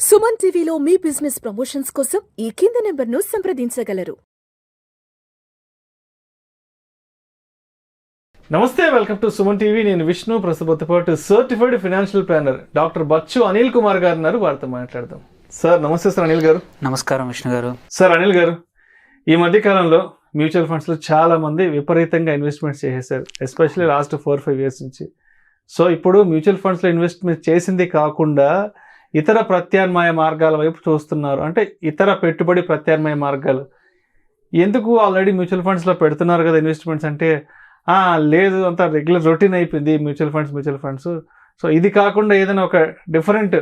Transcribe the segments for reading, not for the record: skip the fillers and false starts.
సుమన్ టీవీలో మీ business promotions కోసం ఈ కింది నెంబర్ను సంప్రదించగలరు. నమస్తే, వెల్కమ్ టు సుమన్ టీవీ. నేను విష్ణు. ప్రస్తుతం పాటు certified financial planner doctor Bachchu Anil Kumar గారు ఉన్నారు. వారితో మాట్లాడదాం. సార్ నమస్తే. సార్ అనిల్ గారు. నమస్కారం విష్ణు గారు. సార్ అనిల్ గారు, ఈ మధ్య కాలంలో మ్యూచువల్ ఫండ్స్లో చాలా మంది విపరీతంగా ఇన్వెస్ట్మెంట్స్ చేసేసారు, ఎస్పెషల్లీ లాస్ట్ 4-5 years నుంచి. సో ఇప్పుడు మ్యూచువల్ ఫండ్స్లో ఇన్వెస్ట్మెంట్ చేసింది కాకుండా ఇతర ప్రత్యామ్నాయ మార్గాల వైపు చూస్తున్నారు. అంటే ఇతర పెట్టుబడి ప్రత్యామ్నాయ మార్గాలు ఎందుకు ఆల్రెడీ మ్యూచువల్ ఫండ్స్లో పెడుతున్నారు కదా ఇన్వెస్ట్మెంట్స్ అంటే, లేదు అంతా రెగ్యులర్ రొటీన్ అయిపోయింది మ్యూచువల్ ఫండ్స్. సో ఇది కాకుండా ఏదైనా ఒక డిఫరెంట్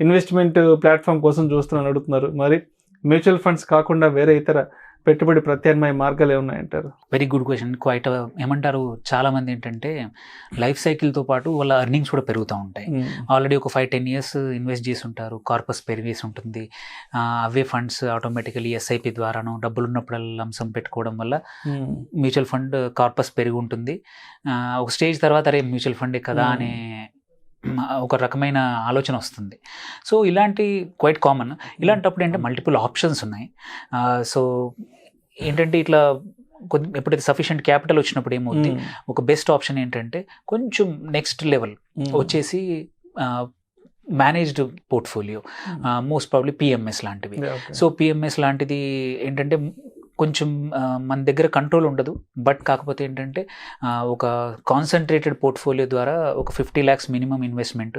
ఇన్వెస్ట్మెంట్ ప్లాట్ఫామ్ కోసం చూస్తున్నాను అడుగుతున్నారు. మరి మ్యూచువల్ ఫండ్స్ కాకుండా వేరే ఇతర పెట్టుబడి ప్రత్యామ్నాయ మార్గాలు ఏమున్నాయంటారు? Very good question. క్వైట్ ఏమంటారు, చాలా మంది ఏంటంటే లైఫ్ సైకిల్తో పాటు వాళ్ళ ఎర్నింగ్స్ కూడా పెరుగుతూ ఉంటాయి. ఆల్రెడీ ఒక 5-10 years ఇన్వెస్ట్ చేసి ఉంటారు, కార్పస్ పెరిగేసి ఉంటుంది. అవే ఫండ్స్ ఆటోమేటికలీ ఎస్ఐపి ద్వారాను డబ్బులు ఉన్నప్పుడల్లా లంసం పెట్టుకోవడం వల్ల మ్యూచువల్ ఫండ్ కార్పస్ పెరిగి ఉంటుంది. ఒక స్టేజ్ తర్వాత అరే మ్యూచువల్ ఫండే కదా అనే ఒక రకమైన ఆలోచన వస్తుంది. సో ఇలాంటి క్వైట్ కామన్. ఇలాంటప్పుడు ఏంటంటే మల్టిపుల్ ఆప్షన్స్ ఉన్నాయి. సో ఏంటంటే ఇట్లా ఎప్పుడైతే సఫిషియెంట్ క్యాపిటల్ వచ్చినప్పుడు ఏమవుతుంది, ఒక బెస్ట్ ఆప్షన్ ఏంటంటే కొంచెం నెక్స్ట్ లెవెల్ వచ్చేసి managed portfolio, most probably PMS లాంటివి. సో పిఎంఎస్ లాంటిది ఏంటంటే కొంచెం మన దగ్గర కంట్రోల్ ఉండదు, బట్ కాకపోతే ఏంటంటే ఒక కాన్సన్ట్రేటెడ్ పోర్ట్ఫోలియో ద్వారా ఒక 50 lakhs మినిమం ఇన్వెస్ట్మెంట్,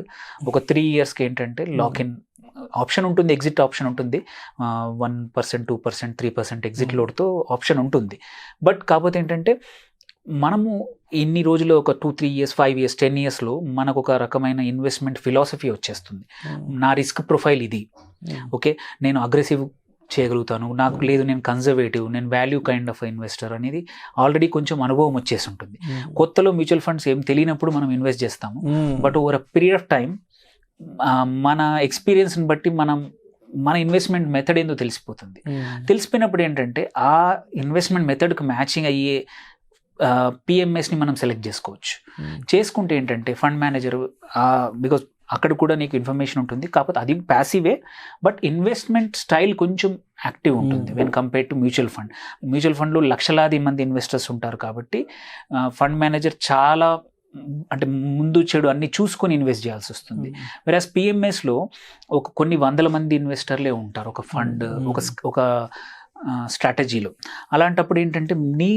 ఒక 3 yearsకి ఏంటంటే లాక్ ఇన్ ఆప్షన్ ఉంటుంది, ఎగ్జిట్ ఆప్షన్ ఉంటుంది. 1%, 2%, 3% ఎగ్జిట్ లోడ్తో ఆప్షన్ ఉంటుంది. బట్ కాకపోతే ఏంటంటే మనము ఇన్ని రోజులు ఒక 2-3 years, 5 years, 10 yearsలో మనకు ఒక రకమైన ఇన్వెస్ట్మెంట్ ఫిలాసఫీ వచ్చేస్తుంది. నా రిస్క్ ప్రొఫైల్ ఇది, ఓకే, నేను అగ్రెసివ్ చేయగలుగుతాను, నాకు లేదు నేను కన్జర్వేటివ్, నేను వాల్యూ కైండ్ ఆఫ్ ఇన్వెస్టర్ అనేది ఆల్రెడీ కొంచెం అనుభవం వచ్చేసి ఉంటుంది. కొత్తలో మ్యూచువల్ ఫండ్స్ ఏం తెలియనప్పుడు మనం ఇన్వెస్ట్ చేస్తాము, but over a period of time మన ఎక్స్పీరియన్స్ని బట్టి మన ఇన్వెస్ట్మెంట్ మెథడ్ ఏందో తెలిసిపోతుంది. తెలిసిపోయినప్పుడు ఏంటంటే ఆ ఇన్వెస్ట్మెంట్ మెథడ్కి మ్యాచింగ్ అయ్యే పిఎంఎస్ని మనం సెలెక్ట్ చేసుకోవచ్చు. చేసుకుంటే ఏంటంటే ఫండ్ మేనేజర్, బికాజ్ అక్కడ కూడా నీకు ఇన్ఫర్మేషన్ ఉంటుంది, కాకపోతే అది ప్యాసివే, బట్ ఇన్వెస్ట్మెంట్ స్టైల్ కొంచెం యాక్టివ్ ఉంటుంది when compare to mutual fund. Mutual ఫండ్లో లక్షలాది మంది ఇన్వెస్టర్స్ ఉంటారు కాబట్టి ఫండ్ మేనేజర్ చాలా అంటే ముందు చెడు అన్ని చూసుకొని ఇన్వెస్ట్ చేయాల్సి వస్తుంది. వెరాస్ పిఎంఎస్లో కొన్ని వందల మంది ఇన్వెస్టర్లే ఉంటారు ఒక ఫండ్, ఒక స్ట్రాటజీలో. అలాంటప్పుడు ఏంటంటే నీ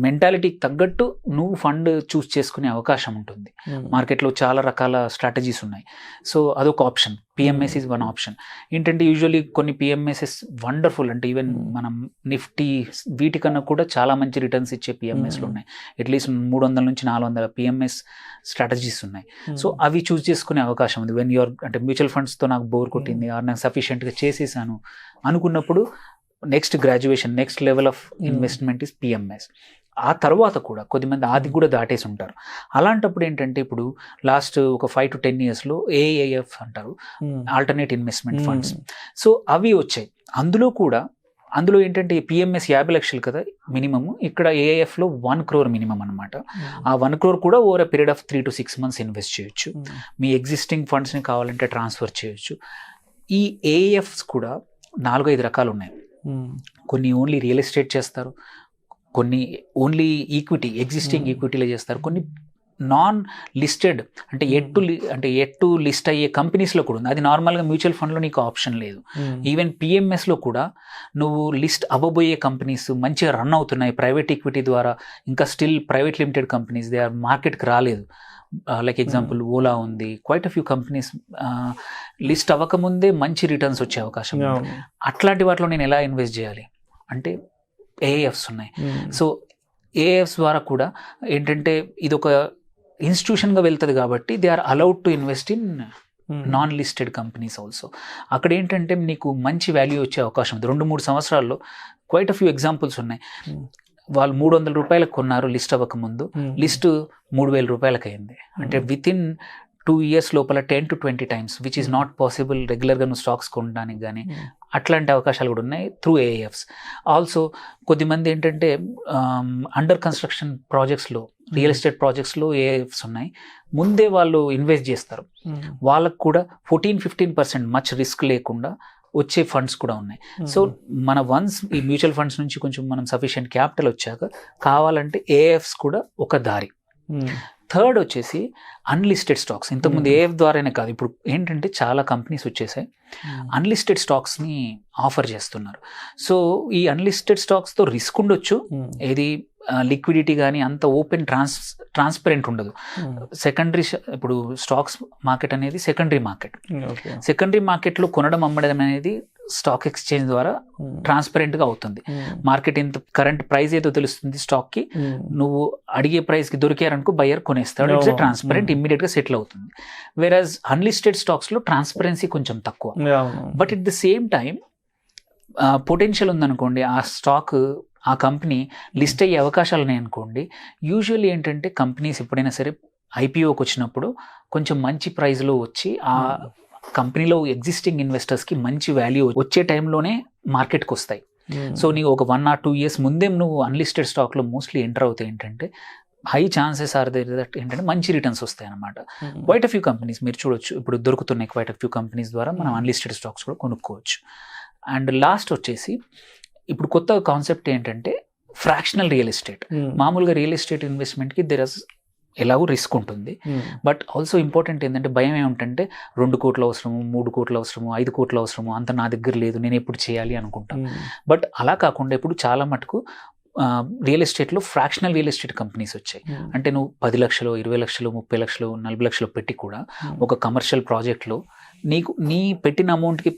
మెంటాలిటీకి తగ్గట్టు నువ్వు ఫండ్ చూస్ చేసుకునే అవకాశం ఉంటుంది. మార్కెట్లో చాలా రకాల స్ట్రాటజీస్ ఉన్నాయి. సో అదొక option. PMS is one option. ఏంటంటే యూజువల్లీ కొన్ని పిఎంఎస్ఎస్ వండర్ఫుల్, అంటే ఈవెన్ మనం నిఫ్టీ వీటికన్నా కూడా చాలా మంచి రిటర్న్స్ ఇచ్చే పిఎంఎస్లు ఉన్నాయి. అట్లీస్ట్ 300 నుంచి 400 పిఎంఎస్ స్ట్రాటజీస్ ఉన్నాయి. సో అవి చూస్ చేసుకునే అవకాశం ఉంది. వెన్ యూఆర్ అంటే మ్యూచువల్ ఫండ్స్తో నాకు బోర్ కొట్టింది, నాకు సఫిషియెంట్గా చేసేసాను అనుకున్నప్పుడు next graduation, next level of investment is PMS. ఆ తర్వాత కూడా కొద్దిమంది అది కూడా దాటేసి ఉంటారు. అలాంటప్పుడు ఏంటంటే ఇప్పుడు లాస్ట్ ఒక 5-10 yearsలో ఏఐఎఫ్ అంటారు, ఆల్టర్నేట్ ఇన్వెస్ట్మెంట్ ఫండ్స్. సో అవి వచ్చాయి. అందులో ఏంటంటే పిఎంఎస్ 50 లక్షలు కదా మినిమమ్, ఇక్కడ ఏఐఎఫ్లో 1 crore మినిమం అనమాట. ఆ 1 crore కూడా over a period of 3 to 6 months invest చేయొచ్చు. మీ ఎగ్జిస్టింగ్ ఫండ్స్ని కావాలంటే ట్రాన్స్ఫర్ చేయొచ్చు. ఈ ఏఐఎఫ్స్ కూడా 4-5 రకాలు ఉన్నాయి. కొన్ని ఓన్లీ రియల్ ఎస్టేట్ చేస్తారు, కొన్ని ఓన్లీ ఈక్విటీ, ఎగ్జిస్టింగ్ ఈక్విటీలో చేస్తారు, కొన్ని నాన్ లిస్టెడ్ అంటే ఎట్టు లిస్ట్ అయ్యే కంపెనీస్లో కూడా ఉంది. అది నార్మల్గా మ్యూచువల్ ఫండ్లో నీకు ఆప్షన్ లేదు. ఈవెన్ పిఎంఎస్లో కూడా నువ్వు లిస్ట్ అవ్వబోయే కంపెనీస్ మంచిగా రన్ అవుతున్నాయి ప్రైవేట్ ఈక్విటీ ద్వారా, ఇంకా still private limited companies they are మార్కెట్కి రాలేదు. లైక్ ఎగ్జాంపుల్ ఓలా ఉంది, quite a few companies list అవ్వకముందే మంచి రిటర్న్స్ వచ్చే అవకాశం ఉంది. అట్లాంటి వాటిలో నేను ఎలా ఇన్వెస్ట్ చేయాలి అంటే ఏఎఫ్స్ ఉన్నాయి. సో ఏఎఫ్స్ ద్వారా కూడా ఏంటంటే ఇది ఒక ఇన్స్టిట్యూషన్గా వెళ్తుంది కాబట్టి they are allowed to invest in non listed companies also. అక్కడ ఏంటంటే నీకు మంచి వాల్యూ వచ్చే అవకాశం ఉంది. 2-3 సంవత్సరాల్లో క్వైట్ అ ఫ్యూ ఎగ్జాంపుల్స్ ఉన్నాయి. వాళ్ళు 300 రూపాయలకు కొన్నారు లిస్ట్ అవ్వకముందు, లిస్ట్ 3000 రూపాయలకి అయింది. అంటే విత్ ఇన్ 2 years లోపల 10 to 20 times, which is not possible రెగ్యులర్గా నువ్వు స్టాక్స్ కొనడానికి కానీ. అట్లాంటి అవకాశాలు కూడా ఉన్నాయి త్రూ ఏఎఫ్స్. ఆల్సో కొద్దిమంది ఏంటంటే అండర్ కన్స్ట్రక్షన్ ప్రాజెక్ట్స్లో, రియల్ ఎస్టేట్ ప్రాజెక్ట్స్లో ఏఎఫ్స్ ఉన్నాయి, ముందే వాళ్ళు ఇన్వెస్ట్ చేస్తారు. వాళ్ళకు కూడా 14-15% మచ్ రిస్క్ లేకుండా వచ్చే ఫండ్స్ కూడా ఉన్నాయి. సో మన వన్స్ ఈ మ్యూచువల్ ఫండ్స్ నుంచి కొంచెం మనం సఫిషియెంట్ క్యాపిటల్ వచ్చాక కావాలంటే ఏఎఫ్స్ కూడా ఒక దారి. థర్డ్ వచ్చేసి అన్లిస్టెడ్ స్టాక్స్. ఇంతకుముందు ఏఎఫ్ ద్వారానే కాదు, ఇప్పుడు ఏంటంటే చాలా కంపెనీస్ వచ్చేసాయి అన్లిస్టెడ్ స్టాక్స్ని ఆఫర్ చేస్తున్నారు. సో ఈ అన్లిస్టెడ్ స్టాక్స్తో రిస్క్ ఉండొచ్చు, ఏది లిక్విడిటీ కానీ అంత ఓపెన్ ట్రాన్స్పరెంట్ ఉండదు. సెకండరీ, ఇప్పుడు స్టాక్స్ మార్కెట్ అనేది సెకండరీ మార్కెట్. సెకండరీ మార్కెట్లో కొనడం అమ్మడం అనేది స్టాక్ ఎక్స్చేంజ్ ద్వారా ట్రాన్స్పరెంట్గా అవుతుంది. మార్కెట్ ఎంత కరెంట్ ప్రైస్ ఏదో తెలుస్తుంది స్టాక్కి, నువ్వు అడిగే ప్రైస్కి దొరికారనుకో బయ్యర్ కొనేస్తాడు, ఇట్స్ ట్రాన్స్పరెంట్, ఇమ్మీడియట్గా సెటిల్ అవుతుంది. వేరస్ అన్లిస్టెడ్ స్టాక్స్లో ట్రాన్స్పరెన్సీ కొంచెం తక్కువ, but at the same time potential ఉందనుకోండి, ఆ స్టాక్ ఆ కంపెనీ లిస్ట్ అయ్యే అవకాశాలు ఉన్నాయనుకోండి. యూజువల్లీ ఏంటంటే కంపెనీస్ ఎప్పుడైనా సరే ఐపీఓకి వచ్చినప్పుడు కొంచెం మంచి ప్రైస్లో వచ్చి ఆ కంపెనీలో ఎగ్జిస్టింగ్ ఇన్వెస్టర్స్కి మంచి వాల్యూ వచ్చే టైంలోనే మార్కెట్కి వస్తాయి. సో నీకు ఒక 1 or 2 years ముందే నువ్వు అన్లిస్టెడ్ స్టాక్లో మోస్ట్లీ ఎంటర్ అవుతాయి ఏంటంటే high chances are there that ఏంటంటే మంచి రిటర్న్స్ వస్తాయి అనమాట. క్వైట్ అ ఫ్యూ కంపెనీస్ మీరు చూడొచ్చు, ఇప్పుడు దొరుకుతున్నాయి క్వైట్ అ ఫ్యూ కంపెనీస్ ద్వారా మనం అన్లిస్టెడ్ స్టాక్స్ కూడా కొనుక్కోవచ్చు. అండ్ లాస్ట్ వచ్చేసి ఇప్పుడు కొత్త కాన్సెప్ట్ ఏంటంటే ఫ్రాక్షనల్ రియల్ ఎస్టేట్. మామూలుగా రియల్ ఎస్టేట్ ఇన్వెస్ట్మెంట్కి దెర్ ఇస్ ఎలాగో రిస్క్ ఉంటుంది, బట్ ఆల్సో ఇంపార్టెంట్ ఏంటంటే భయం ఏమిటంటే 2 కోట్లు అవసరము, 3 కోట్లు అవసరము, 5 కోట్లు అవసరము, అంత నా దగ్గర లేదు, నేను ఎప్పుడు చేయాలి అనుకుంటాను. బట్ అలా కాకుండా ఇప్పుడు చాలా మటుకు రియల్ ఎస్టేట్లో ఫ్రాక్షనల్ రియల్ ఎస్టేట్ కంపెనీస్ వచ్చాయి. అంటే నువ్వు 10 లక్షలు, 20 లక్షలు, 30 లక్షలు, 40 లక్షలు పెట్టి కూడా ఒక కమర్షియల్ ప్రాజెక్ట్లో నీకు నీ పెట్టిన అమౌంట్కి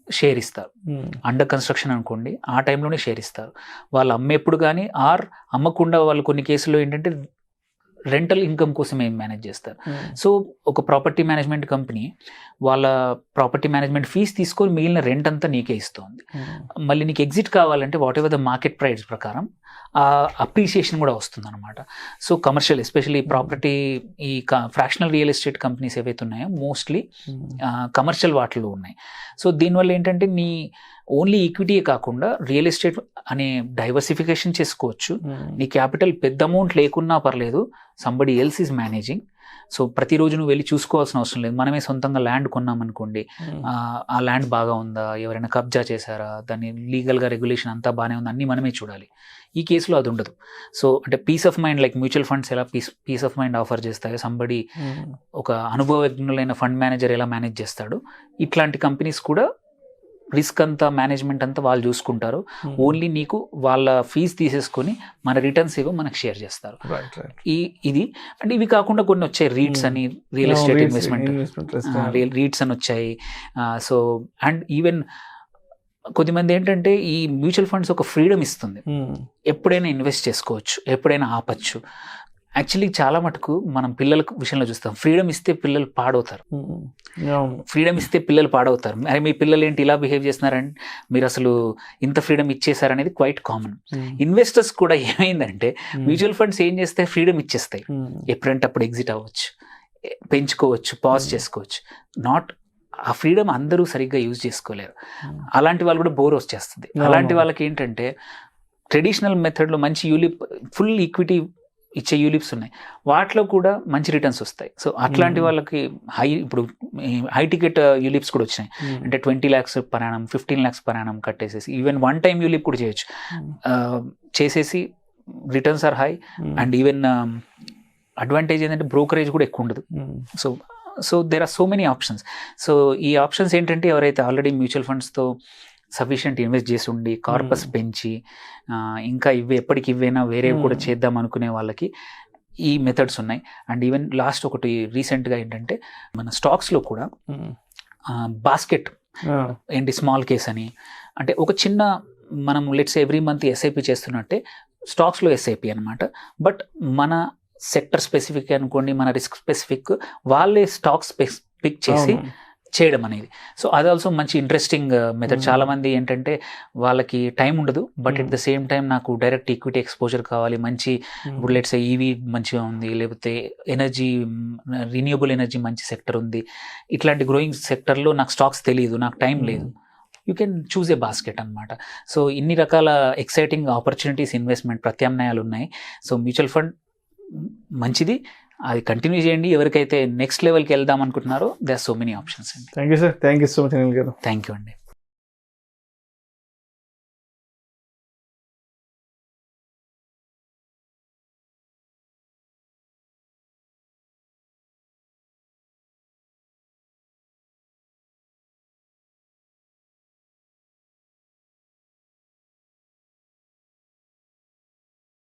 షేర్ ఇస్తారు. అండర్ కన్స్ట్రక్షన్ అనుకోండి, ఆ టైంలోనే షేర్ ఇస్తారు. వాళ్ళు అమ్మేప్పుడు కానీ ఆర్ అమ్మకుండా వాళ్ళు కొన్ని కేసుల్లో ఏంటంటే రెంటల్ ఇన్కమ్ కోసం ఏం మేనేజ్ చేస్తారు. సో ఒక ప్రాపర్టీ మేనేజ్మెంట్ కంపెనీ వాళ్ళ ప్రాపర్టీ మేనేజ్మెంట్ ఫీజు తీసుకొని మిగిలిన రెంట్ అంతా నీకే ఇస్తుంది. మళ్ళీ నీకు ఎగ్జిట్ కావాలంటే what ever the market price ప్రకారం అప్రిసియేషన్ కూడా వస్తుంది అనమాట. సో కమర్షియల్ ఎస్పెషల్లీ ప్రాపర్టీ ఈ ఫ్రాక్షనల్ రియల్ ఎస్టేట్ కంపెనీస్ ఏవైతే ఉన్నాయో మోస్ట్లీ కమర్షియల్ వాటిలో ఉన్నాయి. సో దీనివల్ల ఏంటంటే నీ ఓన్లీ ఈక్విటీయే కాకుండా రియల్ ఎస్టేట్ అనే డైవర్సిఫికేషన్ చేసుకోవచ్చు. నీ క్యాపిటల్ పెద్ద అమౌంట్ లేకున్నా పర్లేదు, somebody else is managing. So ప్రతిరోజు నువ్వు వెళ్ళి చూసుకోవాల్సిన అవసరం లేదు. మనమే సొంతంగా ల్యాండ్ కొన్నామనుకోండి, ఆ ల్యాండ్ బాగా ఉందా, ఎవరైనా కబ్జా చేశారా, దాన్ని లీగల్గా రెగ్యులేషన్ అంతా బాగానే ఉందా, అన్నీ మనమే చూడాలి. ఈ కేసులో అది ఉండదు. సో అంటే peace of mind, like mutual funds ఎలా పీస్ ఆఫ్ మైండ్ ఆఫర్ చేస్తాయో, సంబడి ఒక అనుభవజ్ఞులైన ఫండ్ మేనేజర్ ఎలా మేనేజ్ చేస్తాడు, ఇట్లాంటి కంపెనీస్ కూడా రిస్క్ అంతా మేనేజ్మెంట్ అంతా వాళ్ళు చూసుకుంటారు. ఓన్లీ నీకు వాళ్ళ ఫీజు తీసేసుకొని మన రిటర్న్స్ ఏవో మనకు షేర్ చేస్తారు. ఇది అంటే ఇవి కాకుండా కొన్ని వచ్చాయి, రీట్స్ అని, రియల్ ఎస్టేట్ ఇన్వెస్ట్మెంట్ రీట్స్ అని వచ్చాయి. సో అండ్ ఈవెన్ కొద్దిమంది ఏంటంటే ఈ మ్యూచువల్ ఫండ్స్ ఒక ఫ్రీడమ్ ఇస్తుంది, ఎప్పుడైనా ఇన్వెస్ట్ చేసుకోవచ్చు, ఎప్పుడైనా ఆపచ్చు. యాక్చువల్లీ చాలా మటుకు మనం పిల్లల విషయంలో చూస్తాం, ఫ్రీడమ్ ఇస్తే పిల్లలు పాడవుతారు, ఫ్రీడమ్ ఇస్తే పిల్లలు పాడవుతారు. అరే మీ పిల్లలు ఏంటి ఇలా బిహేవ్ చేస్తున్నారని, మీరు అసలు ఇంత ఫ్రీడమ్ ఇచ్చేసారనేది క్వైట్ కామన్. ఇన్వెస్టర్స్ కూడా ఏమైందంటే మ్యూచువల్ ఫండ్స్ ఏం చేస్తే ఫ్రీడమ్ ఇచ్చేస్తాయి, ఎప్పుడంటే అప్పుడు ఎగ్జిట్ అవ్వచ్చు, పెంచుకోవచ్చు, పాజ్ చేసుకోవచ్చు. నాట్ ఆ ఫ్రీడమ్ అందరూ సరిగ్గా యూజ్ చేసుకోలేరు. అలాంటి వాళ్ళు కూడా బోర్ వచ్చేస్తుంది. అలాంటి వాళ్ళకి ఏంటంటే ట్రెడిషనల్ మెథడ్లో మంచి యూలిప్, ఫుల్ ఈక్విటీ ఇచ్చే యూలిప్స్ ఉన్నాయి, వాటిలో కూడా మంచి రిటర్న్స్ వస్తాయి. సో అట్లాంటి వాళ్ళకి ఇప్పుడు హై టికెట్ యూలిప్స్ కూడా వచ్చినాయి. అంటే 20 lakhs per annum, 15 lakhs per annum కట్టేసేసి ఈవెన్ 1 time యూలిప్ కూడా చేయొచ్చు, చేసేసి returns are high. And even advantage ఏంటంటే బ్రోకరేజ్ కూడా ఎక్కువ ఉండదు. So there are so many options. So ఈ ఆప్షన్స్ ఏంటంటే ఎవరైతే ఆల్రెడీ మ్యూచువల్ ఫండ్స్తో సఫిషియెంట్ ఇన్వెస్ట్ చేసి ఉండి కార్పస్ పెంచి ఇంకా ఎప్పటికి ఇవైనా వేరే కూడా చేద్దాం అనుకునే వాళ్ళకి ఈ మెథడ్స్ ఉన్నాయి. అండ్ ఈవెన్ లాస్ట్ ఒకటి రీసెంట్గా ఏంటంటే మన స్టాక్స్లో కూడా బాస్కెట్ ఏంటి స్మాల్ కేస్ అని, అంటే ఒక చిన్న మనం లెట్స్ ఎవ్రీ మంత్ ఎస్ఐపి చేస్తున్నట్టే స్టాక్స్లో ఎస్ఐపి అనమాట. బట్ మన సెక్టర్ స్పెసిఫిక్ అనుకోండి, మన రిస్క్ స్పెసిఫిక్ వాళ్ళే స్టాక్స్ పిక్ చేసి చేయడం అనేది. సో అది ఆల్సో మంచి ఇంట్రెస్టింగ్ మెథడ్. చాలా మంది ఏంటంటే వాళ్ళకి టైం ఉండదు, but at the same time నాకు డైరెక్ట్ ఈక్విటీ ఎక్స్పోజర్ కావాలి, మంచి ఇప్పుడు లెట్స్ ఈవీ మంచిగా ఉంది, లేకపోతే ఎనర్జీ రిన్యూబుల్ ఎనర్జీ మంచి సెక్టర్ ఉంది, ఇట్లాంటి గ్రోయింగ్ సెక్టర్లో నాకు స్టాక్స్ తెలియదు, నాకు టైం లేదు, you can choose a basket అనమాట. సో ఇన్ని రకాల ఎక్సైటింగ్ ఆపర్చునిటీస్, ఇన్వెస్ట్మెంట్ ప్రత్యామ్నాయాలు ఉన్నాయి. సో మ్యూచువల్ ఫండ్ మంచిది, అది కంటిన్యూ చేయండి. ఎవరికైతే నెక్స్ట్ లెవెల్కి వెళ్దాం అనుకుంటున్నారో they are so many options అండి. Thank you sir, thank you so much Anil garu. Thank you అండి.